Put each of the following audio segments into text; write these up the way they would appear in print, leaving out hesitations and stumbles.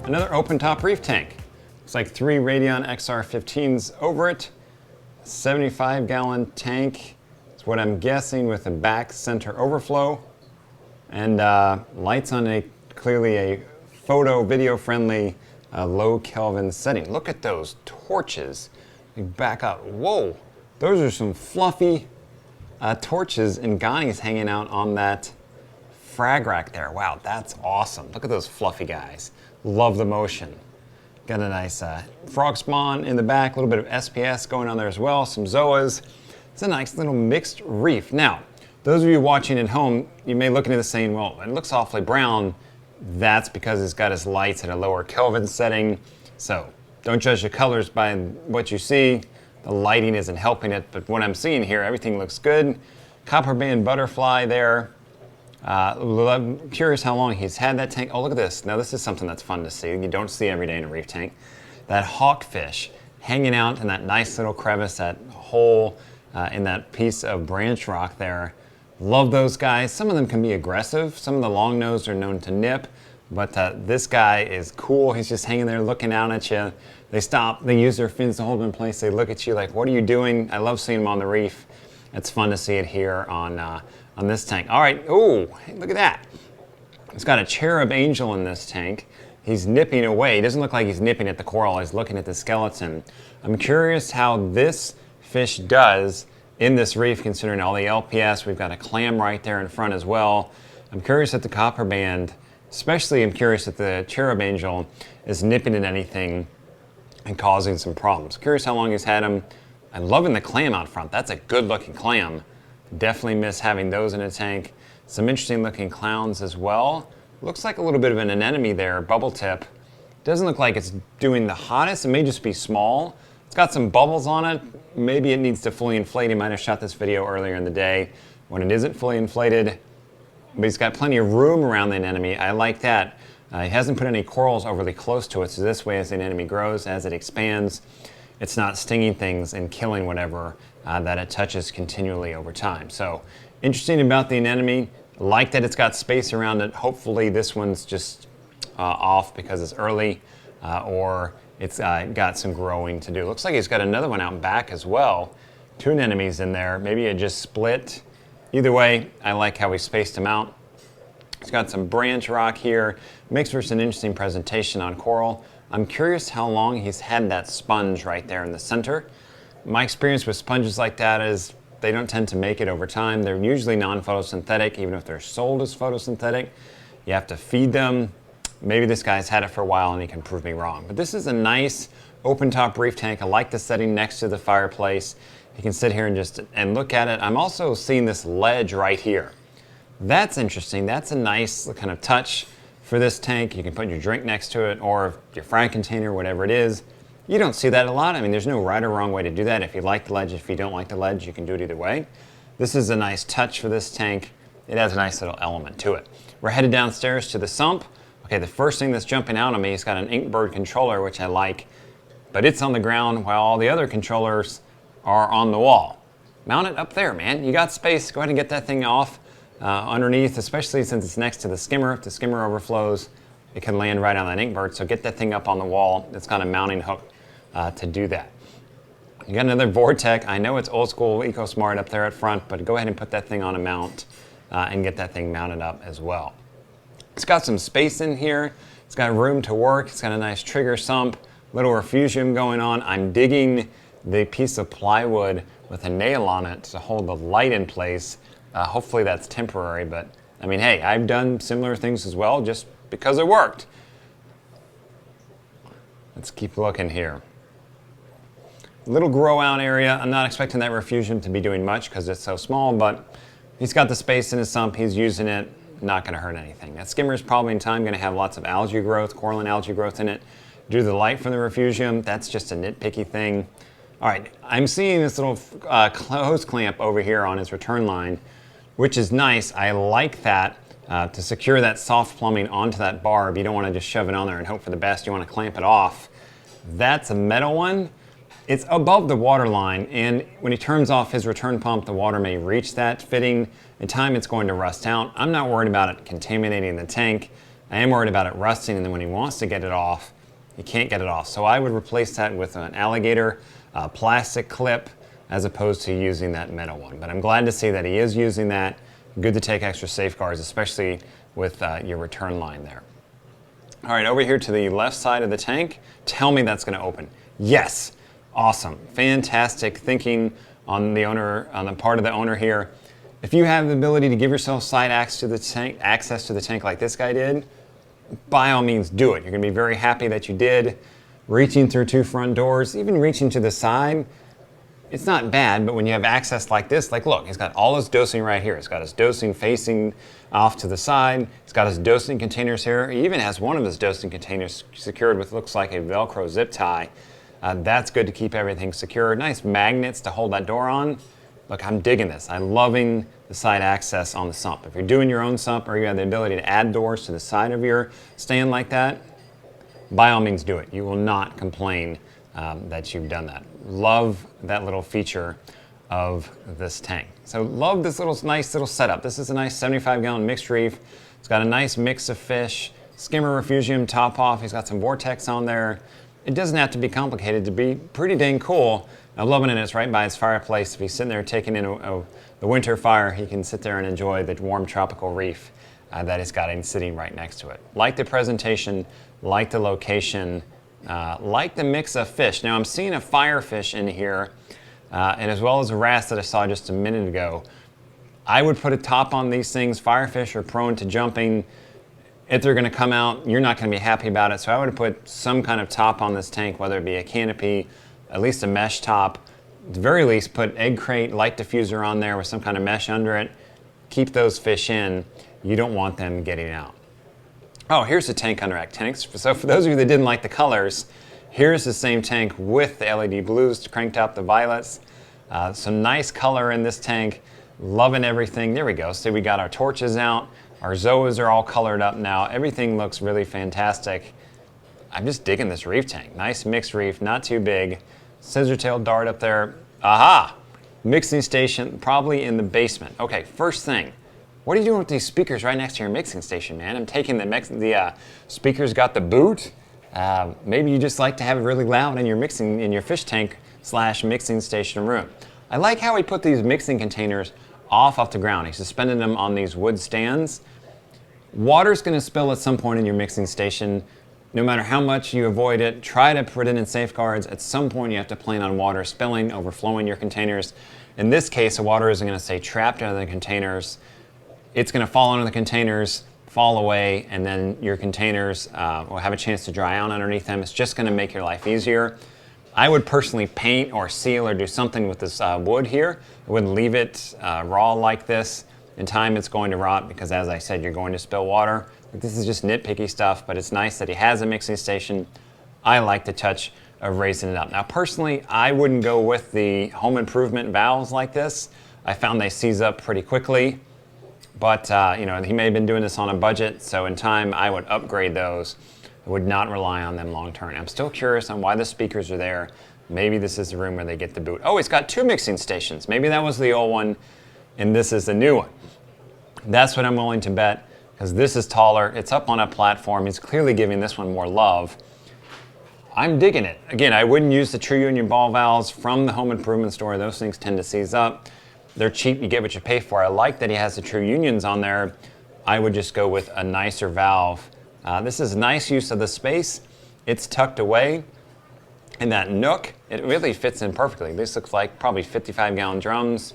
Another open top reef tank. Looks like 3 Radion XR15s over it. 75-gallon tank is what I'm guessing, with a back center overflow. And lights on clearly a video friendly low Kelvin setting. Look at those torches. Back up. Whoa, those are some fluffy torches, and Ghani's hanging out on that frag rack there. Wow, that's awesome. Look at those fluffy guys. Love the motion. Got a nice frog spawn in the back, a little bit of SPS going on there as well, some zoas. It's a nice little mixed reef. Now, those of you watching at home, you may look into this saying, well, it looks awfully brown. That's because it's got its lights at a lower Kelvin setting. So don't judge the colors by what you see. The lighting isn't helping it, but what I'm seeing here, everything looks good. Copper band butterfly there. I'm curious how long he's had that tank. Oh, look at this. Now this is something that's fun to see. You don't see every day in a reef tank. That hawkfish hanging out in that nice little crevice, that hole in that piece of branch rock there. Love those guys. Some of them can be aggressive. Some of the long nosed are known to nip, but this guy is cool. He's just hanging there looking out at you. They stop, they use their fins to hold them in place. They look at you like, what are you doing? I love seeing them on the reef. It's fun to see it here on this tank. All right, oh, hey, look at that. It's got a cherub angel in this tank. He's nipping away. He doesn't look like he's nipping at the coral. He's looking at the skeleton. I'm curious how this fish does in this reef, considering all the LPS. We've got a clam right there in front as well. I'm curious at the copper band, especially I'm curious that the cherub angel is nipping at anything and causing some problems. Curious how long he's had him. I'm loving the clam out front. That's a good looking clam. Definitely miss having those in a tank. Some interesting looking clowns as well. Looks like a little bit of an anemone there, bubble tip. Doesn't look like it's doing the hottest. It may just be small. It's got some bubbles on it. Maybe it needs to fully inflate. He might have shot this video earlier in the day when it isn't fully inflated. But he's got plenty of room around the anemone. I like that. He hasn't put any corals overly close to it, so this way as the anemone grows, as it expands, it's not stinging things and killing whatever that it touches continually over time. So interesting about the anemone. Like that it's got space around it. Hopefully this one's just off because it's early or it's got some growing to do. Looks like he's got another one out back as well. 2 anemones in there. Maybe it just split. Either way, I like how we spaced them out. It's got some branch rock here. Makes for an interesting presentation on coral. I'm curious how long he's had that sponge right there in the center. My experience with sponges like that is they don't tend to make it over time. They're usually non-photosynthetic, even if they're sold as photosynthetic. You have to feed them. Maybe this guy's had it for a while and he can prove me wrong. But this is a nice open top reef tank. I like the setting next to the fireplace. You can sit here and look at it. I'm also seeing this ledge right here. That's interesting. That's a nice kind of touch for this tank. You can put your drink next to it or your frying container, whatever it is. You don't see that a lot. I mean, there's no right or wrong way to do that. If you like the ledge, if you don't like the ledge, you can do it either way. This is a nice touch for this tank. It has a nice little element to it. We're headed downstairs to the sump. Okay, the first thing that's jumping out on me is got an Inkbird controller, which I like, but it's on the ground while all the other controllers are on the wall. Mount it up there, man. You got space. Go ahead and get that thing off underneath, especially since it's next to the skimmer. If the skimmer overflows, it can land right on that Inkbird. So get that thing up on the wall. It's got a mounting hook to do that. You got another Vortec. I know it's old school EcoSmart up there at front, but go ahead and put that thing on a mount and get that thing mounted up as well. It's got some space in here. It's got room to work. It's got a nice trigger sump, little refugium going on. I'm digging the piece of plywood with a nail on it to hold the light in place. Hopefully that's temporary, but I mean, hey, I've done similar things as well just because it worked. Let's keep looking here. Little grow out area. I'm not expecting that refugium to be doing much because it's so small, but he's got the space in his sump. He's using it. Not going to hurt anything. That skimmer is probably in time going to have lots of algae growth, coral and algae growth in it. Due to the light from the refugium, that's just a nitpicky thing. All right, I'm seeing this little hose clamp over here on his return line, which is nice. I like that to secure that soft plumbing onto that barb. You don't want to just shove it on there and hope for the best. You want to clamp it off. That's a metal one. It's above the water line, and when he turns off his return pump, the water may reach that fitting. In time, it's going to rust out. I'm not worried about it contaminating the tank. I am worried about it rusting, and then when he wants to get it off, he can't get it off. So I would replace that with an alligator plastic clip as opposed to using that metal one. But I'm glad to see that he is using that. Good to take extra safeguards, especially with your return line there. All right, over here to the left side of the tank, tell me that's going to open. Yes, awesome, fantastic thinking on the owner, on the part of the owner here. If you have the ability to give yourself side access to the tank like this guy did, by all means do it. You're going to be very happy that you did. Reaching through 2 front doors, even reaching to the side, it's not bad, but when you have access like this, like look, he's got all his dosing right here. He's got his dosing facing off to the side. He's got his dosing containers here. He even has one of his dosing containers secured with looks like a Velcro zip tie. That's good to keep everything secure. Nice magnets to hold that door on. Look, I'm digging this. I'm loving the side access on the sump. If you're doing your own sump or you have the ability to add doors to the side of your stand like that, by all means do it. You will not complain that you've done that. Love that little feature of this tank. So love this nice little setup. This is a nice 75-gallon mixed reef. It's got a nice mix of fish, skimmer refugium top off. He's got some vortex on there. It doesn't have to be complicated to be pretty dang cool. I'm loving it. It's right by his fireplace. If he's sitting there taking in the winter fire, he can sit there and enjoy the warm tropical reef that he's got sitting right next to it. Like the presentation, like the location, like the mix of fish. Now I'm seeing a firefish in here, and as well as a wrasse that I saw just a minute ago. I would put a top on these things. Firefish are prone to jumping. If they're going to come out, you're not going to be happy about it. So I would put some kind of top on this tank, whether it be a canopy, at least a mesh top. At the very least, put egg crate, light diffuser on there with some kind of mesh under it. Keep those fish in. You don't want them getting out. Oh, here's the tank under tanks. So for those of you that didn't like the colors, here's the same tank with the LED blues cranked up, the violets. Some nice color in this tank. Loving everything. There we go. See, we got our torches out. Our zoas are all colored up now. Everything looks really fantastic. I'm just digging this reef tank. Nice mixed reef, not too big. Scissor-tail dart up there. Aha! Mixing station, probably in the basement. Okay, first thing. What are you doing with these speakers right next to your mixing station, man? I'm taking the speakers got the boot. Maybe you just like to have it really loud in your fish tank / mixing station room. I like how he put these mixing containers off the ground. He suspended them on these wood stands. Water's going to spill at some point in your mixing station. No matter how much you avoid it, try to put it in safeguards. At some point you have to plan on water spilling, overflowing your containers. In this case, the water isn't going to stay trapped under the containers. It's going to fall under the containers, fall away, and then your containers will have a chance to dry out underneath them. It's just going to make your life easier. I would personally paint or seal or do something with this wood here. I wouldn't leave it raw like this. In time it's going to rot because, as I said, you're going to spill water. This is just nitpicky stuff, but it's nice that he has a mixing station. I like the touch of raising it up. Now personally, I wouldn't go with the home improvement valves like this. I found they seize up pretty quickly, but you know, he may have been doing this on a budget, so in time I would upgrade those. I would not rely on them long term. I'm still curious on why the speakers are there. Maybe this is the room where they get the boot. Oh, it's got 2 mixing stations. Maybe that was the old one and this is the new one. That's what I'm willing to bet, because this is taller. It's up on a platform. He's clearly giving this one more love. I'm digging it. Again, I wouldn't use the True Union ball valves from the home improvement store. Those things tend to seize up. They're cheap. You get what you pay for. I like that he has the True Unions on there. I would just go with a nicer valve. This is nice use of the space. It's tucked away in that nook. It really fits in perfectly. This looks like probably 55-gallon drums.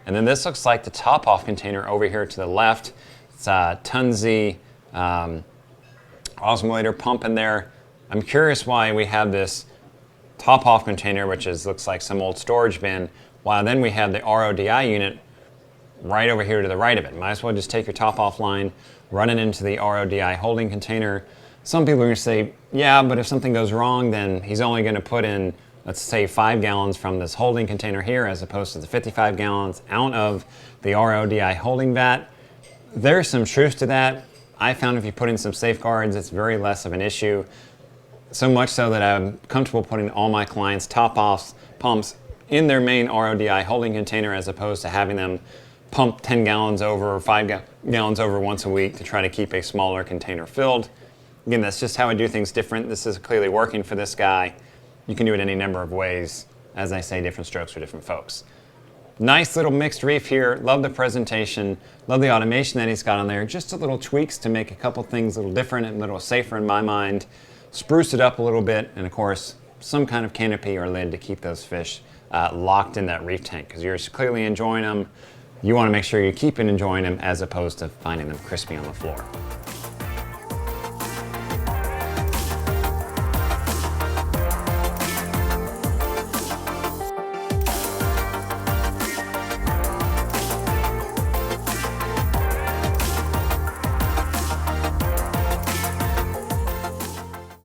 And then this looks like the top-off container over here to the left. It's a Tunzi osmolator pump in there. I'm curious why we have this top-off container, which looks like some old storage bin, while then we have the RODI unit right over here to the right of it. Might as well just take your top-off line, run it into the RODI holding container. Some people are going to say, yeah, but if something goes wrong, then he's only going to put in, let's say, 5 gallons from this holding container here as opposed to the 55 gallons out of the RODI holding vat. There's some truth to that. I found if you put in some safeguards, it's very less of an issue. So much so that I'm comfortable putting all my clients' top-offs pumps in their main RODI holding container as opposed to having them pump 10 gallons over or 5 gallons over once a week to try to keep a smaller container filled. Again, that's just how I do things different. This is clearly working for this guy. You can do it any number of ways. As I say, different strokes for different folks. Nice little mixed reef here. Love the presentation. Love the automation that he's got on there. Just a little tweaks to make a couple things a little different and a little safer in my mind. Spruce it up a little bit, and of course, some kind of canopy or lid to keep those fish locked in that reef tank, because you're clearly enjoying them. You want to make sure you keep enjoying them as opposed to finding them crispy on the floor.